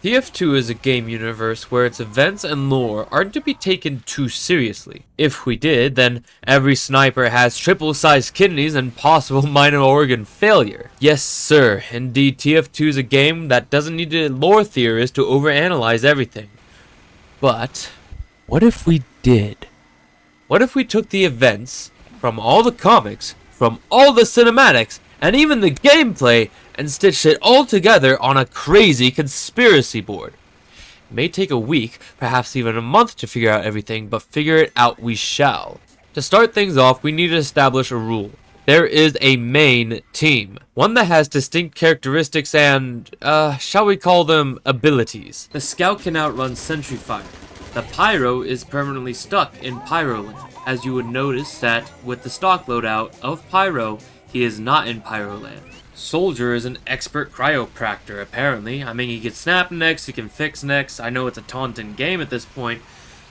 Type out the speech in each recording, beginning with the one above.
TF2 is a game universe where its events and lore aren't to be taken too seriously. If we did, then every sniper has triple-sized kidneys and possible minor organ failure. Yes sir, indeed TF2 is a game that doesn't need a lore theorist to overanalyze everything. But what if we did? What if we took the events from all the comics, from all the cinematics, and even the gameplay, and stitched it all together on a crazy conspiracy board? It may take a week, perhaps even a month to figure out everything, but figure it out we shall. To start things off, we need to establish a rule. There is a main team, one that has distinct characteristics and, shall we call them abilities. The Scout can outrun Sentry Fire. The Pyro is permanently stuck in Pyroland, as you would notice that with the stock loadout of Pyro, he is not in Pyroland. Soldier is an expert cryopractor, apparently. I mean, he can snap necks, he can fix necks. I know it's a taunting game at this point,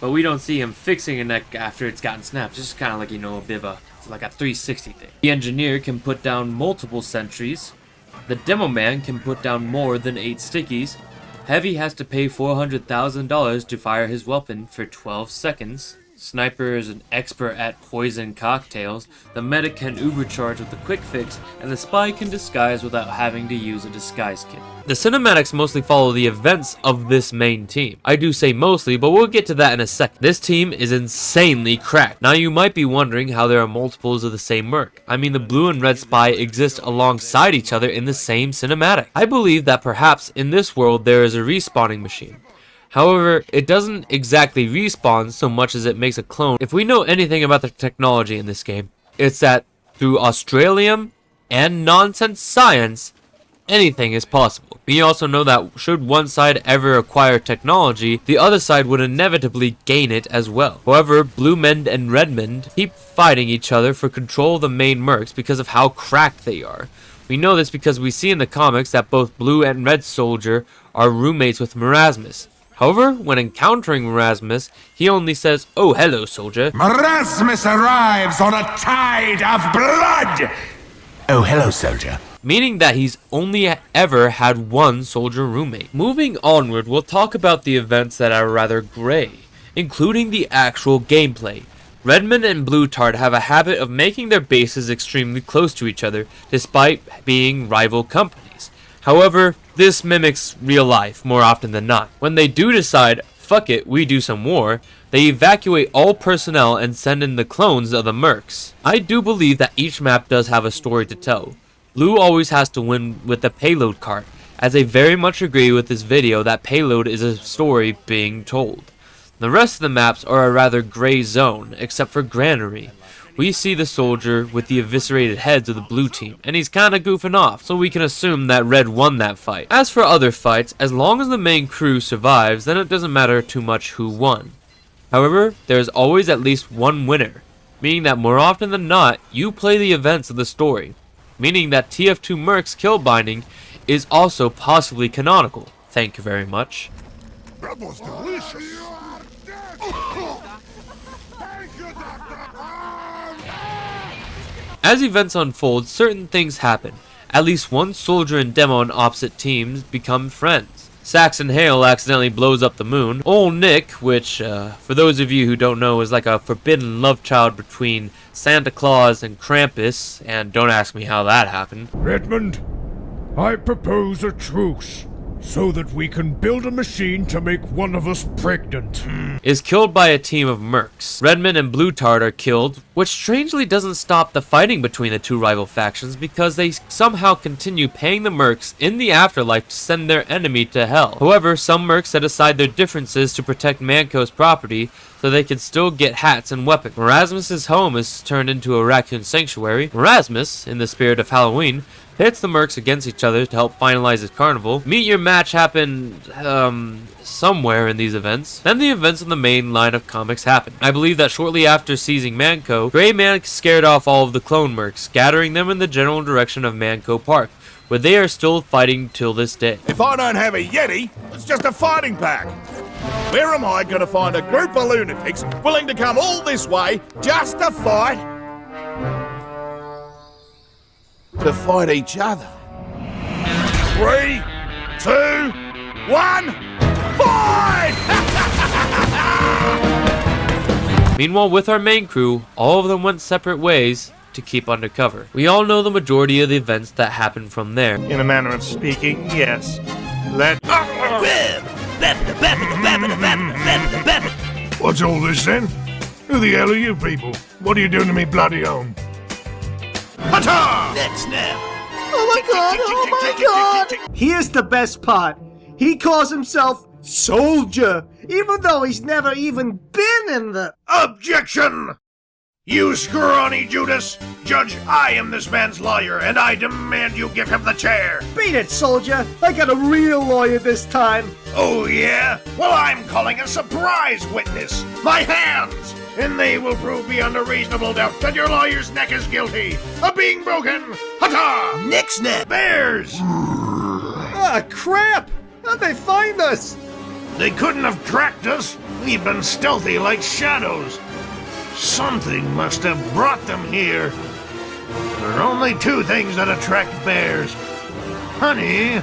but we don't see him fixing a neck after it's gotten snapped. It's just kind of like, you know, a bit of like a 360 thing. The Engineer can put down multiple sentries. The Demo Man can put down more than 8 stickies. Heavy has to pay $400,000 to fire his weapon for 12 seconds. Sniper is an expert at poison cocktails. The Medic can ubercharge with a quick fix, and the Spy can disguise without having to use a disguise kit. The cinematics mostly follow the events of this main team. I do say mostly, but we'll get to that in a second. This team is insanely cracked. Now you might be wondering how there are multiples of the same merc. I mean, the blue and red Spy exist alongside each other in the same cinematic. I believe that perhaps in this world there is a respawning machine. However, it doesn't exactly respawn so much as it makes a clone. If we know anything about the technology in this game, it's that through Australium and nonsense science, anything is possible. We also know that should one side ever acquire technology, the other side would inevitably gain it as well. However, Bluemend and Redmond keep fighting each other for control of the main mercs because of how cracked they are. We know this because we see in the comics that both Blue and Red Soldier are roommates with Merasmus. However, when encountering Merasmus, he only says, "Oh, hello, soldier." Merasmus arrives on a tide of blood! Oh, hello, soldier. Meaning that he's only ever had one soldier roommate. Moving onward, we'll talk about the events that are rather gray, including the actual gameplay. Redmond and Blue Tard have a habit of making their bases extremely close to each other, despite being rival companies. However, this mimics real life more often than not. When they do decide, fuck it, we do some war, they evacuate all personnel and send in the clones of the mercs. I do believe that each map does have a story to tell. Blue always has to win with the payload cart, as I very much agree with this video that payload is a story being told. The rest of the maps are a rather gray zone, except for Granary. We see the soldier with the eviscerated heads of the blue team, and he's kinda goofing off, so we can assume that Red won that fight. As for other fights, as long as the main crew survives, then it doesn't matter too much who won. However, there is always at least one winner, meaning that more often than not, you play the events of the story, meaning that TF2 Merc's kill binding is also possibly canonical. Thank you very much. That was delicious. As events unfold, certain things happen. At least one soldier and Demo on opposite teams become friends. Saxon Hale accidentally blows up the moon. Old Nick, which, for those of you who don't know, is like a forbidden love child between Santa Claus and Krampus, and don't ask me how that happened. Redmond, I propose a truce, so that we can build a machine to make one of us pregnant. Is killed by a team of mercs. Redmond and Blue Tard are killed, which strangely doesn't stop the fighting between the two rival factions because they somehow continue paying the mercs in the afterlife to send their enemy to hell. However, some mercs set aside their differences to protect Manco's property so they can still get hats and weapons. Merasmus's home is turned into a raccoon sanctuary. Merasmus, in the spirit of Halloween, pits the mercs against each other to help finalize his carnival. Meet your match happened, somewhere in these events. Then the events in the main line of comics happen. I believe that shortly after seizing Manco, Grey Man scared off all of the clone mercs, scattering them in the general direction of Manco Park, where they are still fighting till this day. If I don't have a Yeti, it's just a fighting pack. Where am I going to find a group of lunatics willing to come all this way just to fight? To fight each other. 3, 2, 1, fight! Meanwhile, with our main crew, all of them went separate ways to keep undercover. We all know the majority of the events that happened from there. In a manner of speaking, yes. What's all this then? Who the hell are you people? What are you doing to me bloody own? Hata! Oh my god! Here's the best part. He calls himself Soldier, even though he's never even been in the... Objection! You scrawny Judas! Judge, I am this man's lawyer, and I demand you give him the chair! Beat it, Soldier! I got a real lawyer this time! Oh, yeah? Well, I'm calling a surprise witness! My hands! And they will prove beyond a reasonable doubt that your lawyer's neck is guilty of being broken! Hata! Neck snap! Bears! Ah, crap! How'd they find us? They couldn't have tracked us. We've been stealthy like shadows. Something must have brought them here. There are only two things that attract bears: honey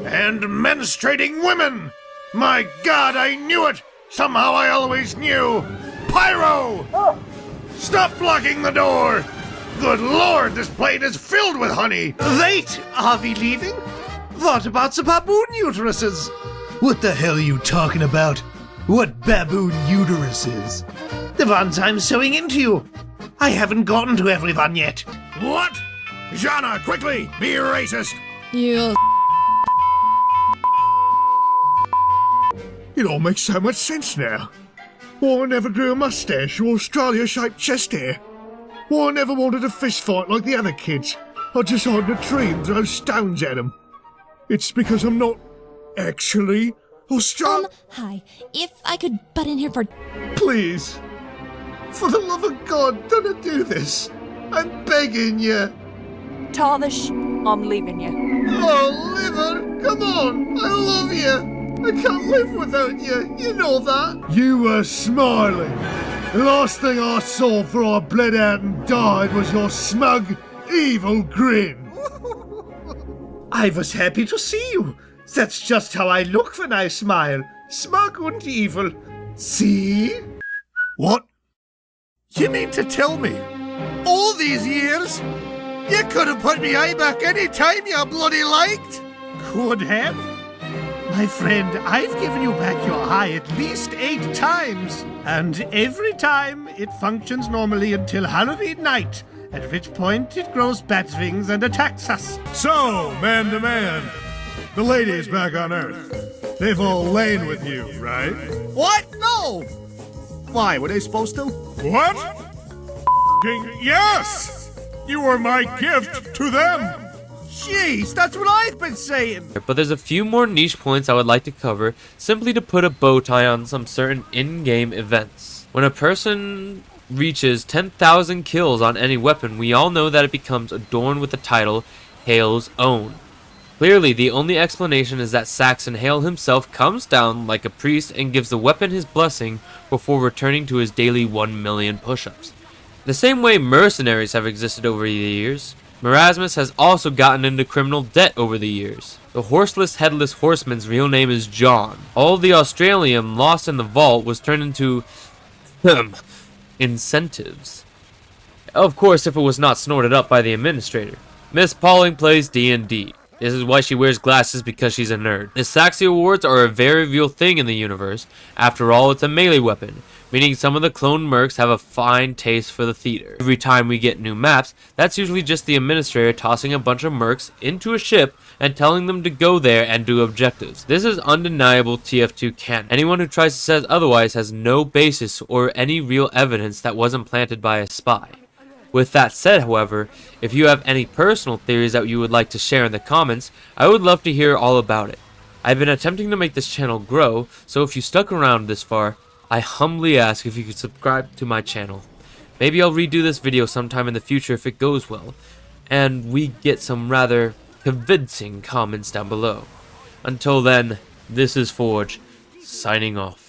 and menstruating women. My God, I knew it! Somehow I always knew. Pyro! Stop blocking the door! Good Lord, this plane is filled with honey! Wait! Are we leaving? What about the baboon uteruses? What the hell are you talking about? What baboon uteruses? The ones I'm sewing into you. I haven't gotten to everyone yet. What? Jana, quickly! Be racist! You It all makes so much sense now. Why I never grew a mustache or Australia-shaped chest hair. Why I never wanted a fist fight like the other kids. I just hide in a tree and throw stones at them. It's because I'm not actually Australian. hi. If I could butt in here for... Please. For the love of God, don't do this. I'm begging you. Tarnish, I'm leaving you. Oh, Liver, come on. I love you. I can't live without you. You know that. You were smiling. The last thing I saw before I bled out and died was your smug, evil grin. I was happy to see you. That's just how I look when I smile. Smug and evil. See? What? You mean to tell me, all these years, you could have put me eye back any time you bloody liked? Could have? My friend, I've given you back your eye at least 8 times. And every time it functions normally until Halloween night, at which point it grows bat wings and attacks us. So, man to man, the ladies back on Earth, they've all lain with you, right? What? No! Why, were they supposed to? What? Yes! You were my gift to them! Jeez, that's what I've been saying! But there's a few more niche points I would like to cover, simply to put a bow tie on some certain in-game events. When a person reaches 10,000 kills on any weapon, we all know that it becomes adorned with the title Hale's Own. Clearly, the only explanation is that Saxon Hale himself comes down like a priest and gives the weapon his blessing before returning to his daily 1 million push-ups. The same way mercenaries have existed over the years, Merasmus has also gotten into criminal debt over the years. The horseless headless horseman's real name is John. All of the Australium lost in the vault was turned into incentives. Of course, if it was not snorted up by the administrator. Miss Pauling plays D&D. This is why she wears glasses, because she's a nerd. The Saxy Awards are a very real thing in the universe. After all, it's a melee weapon, meaning some of the clone mercs have a fine taste for the theater. Every time we get new maps, that's usually just the administrator tossing a bunch of mercs into a ship and telling them to go there and do objectives. This is undeniable TF2 canon. Anyone who tries to say otherwise has no basis or any real evidence that wasn't planted by a spy. With that said, however, if you have any personal theories that you would like to share in the comments, I would love to hear all about it. I've been attempting to make this channel grow, so if you stuck around this far, I humbly ask if you could subscribe to my channel. Maybe I'll redo this video sometime in the future if it goes well, and we get some rather convincing comments down below. Until then, this is Forge, signing off.